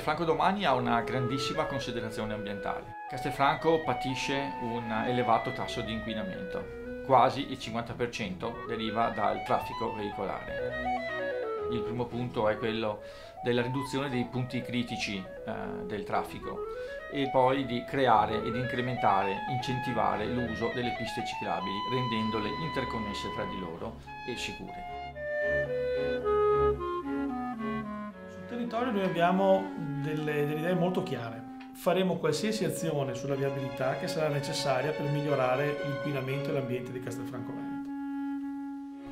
Castelfranco Domani ha una grandissima considerazione ambientale. Castelfranco patisce un elevato tasso di inquinamento, quasi il 50% deriva dal traffico veicolare. Il primo punto è quello della riduzione dei punti critici del traffico e poi di creare ed incrementare, incentivare l'uso delle piste ciclabili, rendendole interconnesse tra di loro e sicure. Sul territorio noi abbiamo delle idee molto chiare. Faremo qualsiasi azione sulla viabilità che sarà necessaria per migliorare l'inquinamento e l'ambiente di Castelfranco Veneto.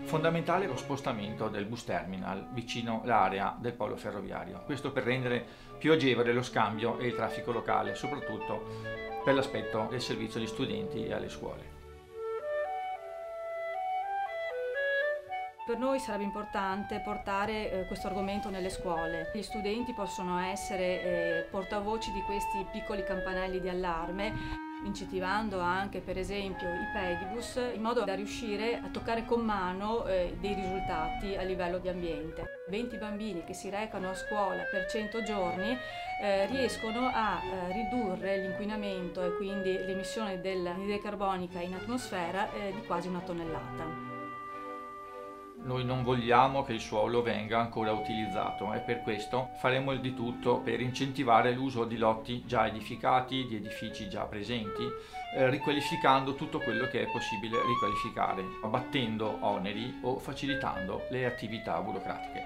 Fondamentale lo spostamento del bus terminal vicino l'area del polo ferroviario, questo per rendere più agevole lo scambio e il traffico locale, soprattutto per l'aspetto del servizio agli studenti e alle scuole. Per noi sarebbe importante portare questo argomento nelle scuole. Gli studenti possono essere portavoci di questi piccoli campanelli di allarme, incentivando anche per esempio i pedibus, in modo da riuscire a toccare con mano dei risultati a livello di ambiente. 20 bambini che si recano a scuola per 100 giorni riescono a ridurre l'inquinamento e quindi l'emissione dell'anidride carbonica in atmosfera di quasi 1 tonnellata. Noi non vogliamo che il suolo venga ancora utilizzato e per questo faremo di tutto per incentivare l'uso di lotti già edificati, di edifici già presenti, riqualificando tutto quello che è possibile riqualificare, abbattendo oneri o facilitando le attività burocratiche.